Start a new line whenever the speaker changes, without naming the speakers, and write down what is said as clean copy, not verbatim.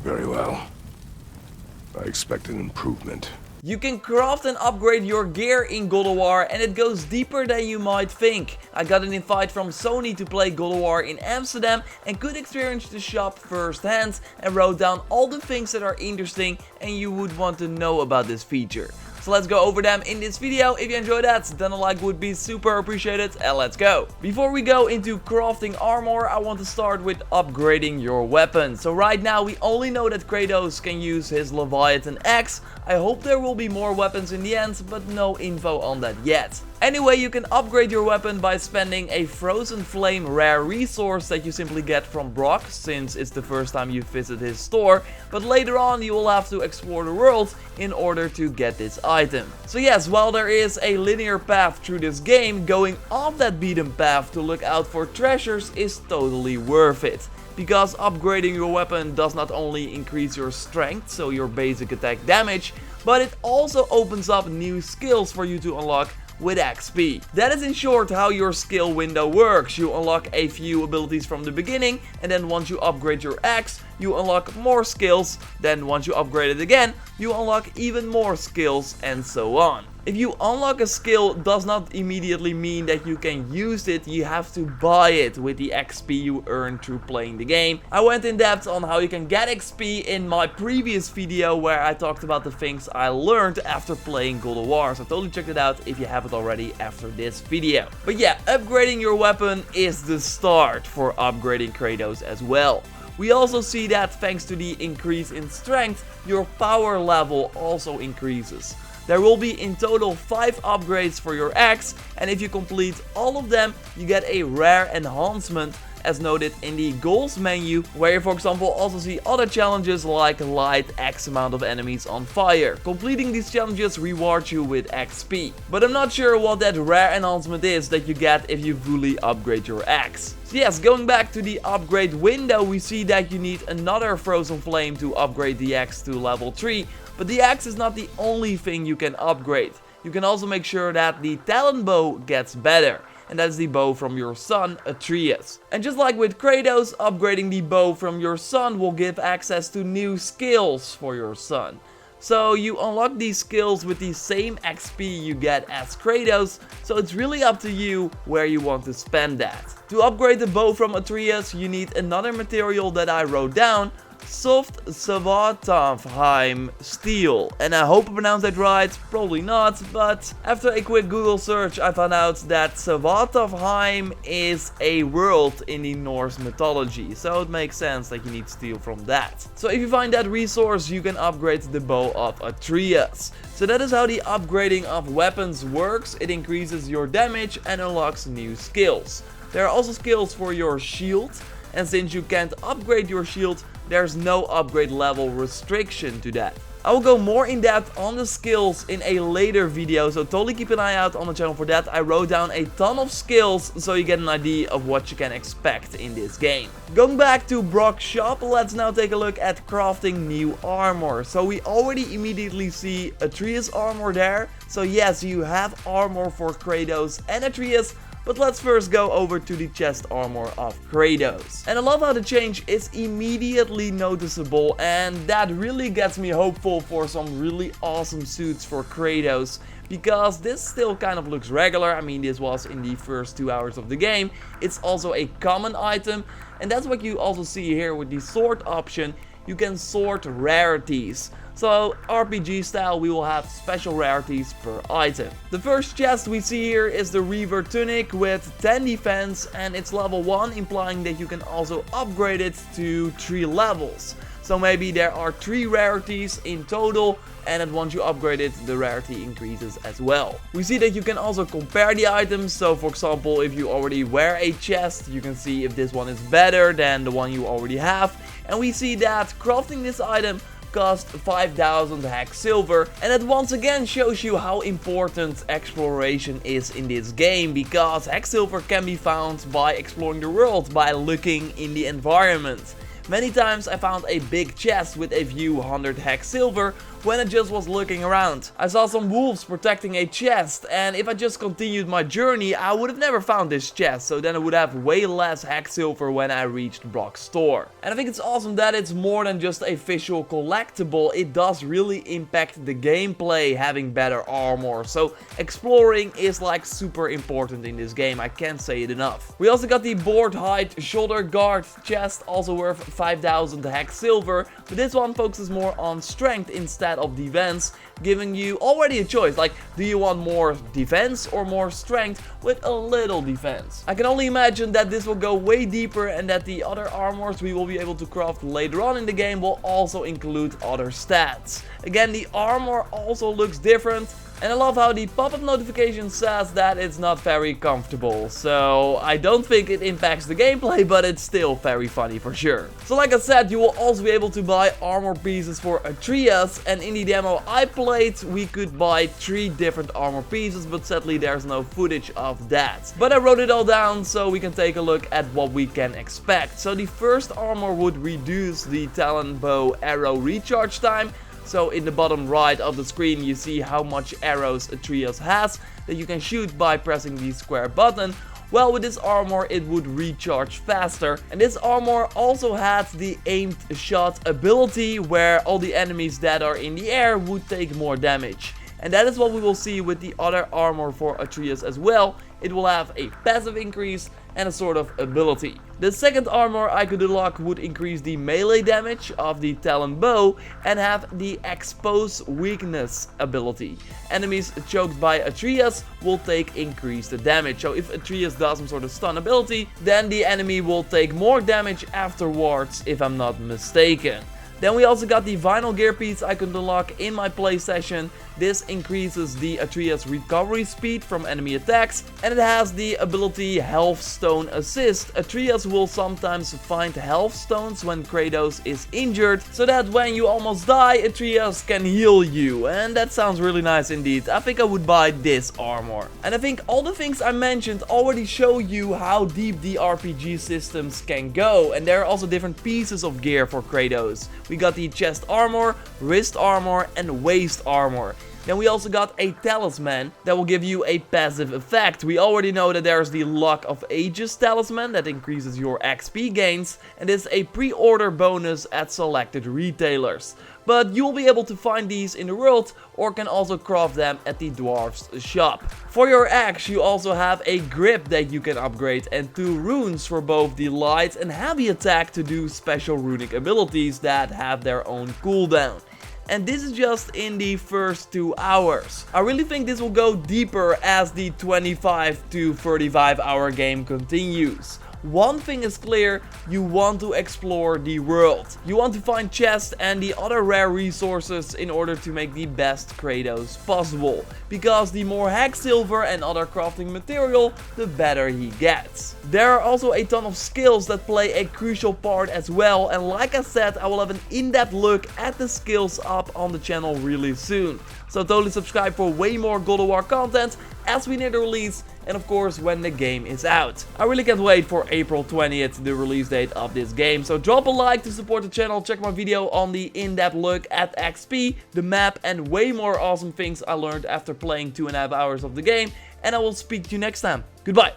very well. I expect an improvement.
You can craft and upgrade your gear in God of War, and it goes deeper than you might think. I got an invite from Sony to play God of War in Amsterdam and could experience the shop firsthand, and wrote down all the things that are interesting and you would want to know about this feature. So let's go over them in this video. If you enjoyed that, then a like would be super appreciated, and let's go. Before we go into crafting armor, I want to start with upgrading your weapon. So right now we only know that Kratos can use his Leviathan axe. I hope there will be more weapons in the end, but no info on that yet. Anyway, you can upgrade your weapon by spending a Frozen Flame rare resource that you simply get from Brock, since it's the first time you visit his store, but later on you will have to explore the world in order to get this item. So yes, while there is a linear path through this game, going off that beaten path to look out for treasures is totally worth it. Because upgrading your weapon does not only increase your strength, so your basic attack damage, but it also opens up new skills for you to unlock with XP. That is in short how your skill window works. You unlock a few abilities from the beginning, and then once you upgrade your axe, you unlock more skills. Then once you upgrade it again, you unlock even more skills, and so on. If you unlock a skill does not immediately mean that you can use it, you have to buy it with the XP you earn through playing the game. I went in depth on how you can get XP in my previous video where I talked about the things I learned after playing God of War, so totally check it out if you haven't already after this video. But yeah, upgrading your weapon is the start for upgrading Kratos as well. We also see that thanks to the increase in strength, your power level also increases. There will be in total 5 upgrades for your axe, and if you complete all of them, you get a rare enhancement as noted in the goals menu, where you for example also see other challenges like light X amount of enemies on fire. Completing these challenges rewards you with XP. But I'm not sure what that rare enhancement is that you get if you fully upgrade your axe. So yes, going back to the upgrade window, we see that you need another Frozen Flame to upgrade the axe to level 3. But the axe is not the only thing you can upgrade. You can also make sure that the talon bow gets better. And that's the bow from your son, Atreus. And just like with Kratos, upgrading the bow from your son will give access to new skills for your son. So you unlock these skills with the same XP you get as Kratos, so it's really up to you where you want to spend that. To upgrade the bow from Atreus, you need another material that I wrote down, soft Svartalfheim steel, and I hope I pronounced that right, probably not, but after a quick Google search I found out that Svartalfheim is a world in the Norse mythology, so it makes sense that you need steel from that. So if you find that resource, you can upgrade the bow of Atreus. So that is how the upgrading of weapons works. It increases your damage and unlocks new skills. There are also skills for your shield, and since you can't upgrade your shield, there's no upgrade level restriction to that. I will go more in depth on the skills in a later video, so totally keep an eye out on the channel for that. I wrote down a ton of skills so you get an idea of what you can expect in this game. Going back to Brock's shop, let's now take a look at crafting new armor. So we already immediately see Atreus armor there. So yes, you have armor for Kratos and Atreus. But let's first go over to the chest armor of Kratos. And I love how the change is immediately noticeable, and that really gets me hopeful for some really awesome suits for Kratos. Because this still kind of looks regular. I mean, this was in the first 2 hours of the game. It's also a common item, and that's what you also see here with the sort option. You can sort rarities. So RPG style, we will have special rarities per item. The first chest we see here is the Reaver Tunic with 10 defense, and it's level 1, implying that you can also upgrade it to 3 levels. So maybe there are 3 rarities in total, and that once you upgrade it, the rarity increases as well. We see that you can also compare the items. So for example, if you already wear a chest, you can see if this one is better than the one you already have. And we see that crafting this item cost 5,000 hex silver, and it once again shows you how important exploration is in this game, because hex silver can be found by exploring the world, by looking in the environment. Many times I found a big chest with a few 100 hex silver when I just was looking around. I saw some wolves protecting a chest, and if I just continued my journey, I would have never found this chest, so then I would have way less hex silver when I reached Brock's store. And I think it's awesome that it's more than just a visual collectible. It does really impact the gameplay, having better armor, so exploring is like super important in this game, I can't say it enough. We also got the board height shoulder guard chest, also worth 5000 hex silver, but this one focuses more on strength instead of defense, giving you already a choice, like do you want more defense or more strength with a little defense. I can only imagine that this will go way deeper and that the other armors we will be able to craft later on in the game will also include other stats. Again, the armor also looks different. And I love how the pop-up notification says that it's not very comfortable. So I don't think it impacts the gameplay, but it's still very funny for sure. So like I said, you will also be able to buy armor pieces for Atreus. And in the demo I played, we could buy 3 different armor pieces, but sadly there's no footage of that. But I wrote it all down so we can take a look at what we can expect. So the first armor would reduce the talon bow arrow recharge time. So in the bottom right of the screen you see how much arrows Atreus has that you can shoot by pressing the square button. Well, with this armor it would recharge faster, and this armor also has the aimed shot ability where all the enemies that are in the air would take more damage. And that is what we will see with the other armor for Atreus as well. It will have a passive increase and a sort of ability. The second armor I could unlock would increase the melee damage of the talon bow and have the expose weakness ability. Enemies choked by Atreus will take increased damage. So if Atreus does some sort of stun ability, then the enemy will take more damage afterwards, if I'm not mistaken. Then we also got the vinyl gear piece I could unlock in my play session. This increases the Atreus recovery speed from enemy attacks, and it has the ability Health Stone Assist. Atreus will sometimes find health stones when Kratos is injured, so that when you almost die, Atreus can heal you, and that sounds really nice indeed. I think I would buy this armor. And I think all the things I mentioned already show you how deep the RPG systems can go, and there are also different pieces of gear for Kratos. We got the chest armor, wrist armor, and waist armor. Then we also got a talisman that will give you a passive effect. We already know that there's the Luck of Ages talisman that increases your XP gains, and is a pre-order bonus at selected retailers. But you'll be able to find these in the world or can also craft them at the dwarf's shop. For your axe you also have a grip that you can upgrade and 2 runes for both the light and heavy attack to do special runic abilities that have their own cooldown. And this is just in the first 2 hours. I really think this will go deeper as the 25 to 35 hour game continues. One thing is clear, you want to explore the world. You want to find chests and the other rare resources in order to make the best Kratos possible. Because the more hex silver and other crafting material, the better he gets. There are also a ton of skills that play a crucial part as well, and like I said, I will have an in-depth look at the skills up on the channel really soon. So totally subscribe for way more God of War content as we near the release, and of course when the game is out. I really can't wait for April 20th, the release date of this game. So drop a like to support the channel, check my video on the in-depth look at XP, the map, and way more awesome things I learned after playing 2.5 hours of the game. And I will speak to you next time. Goodbye.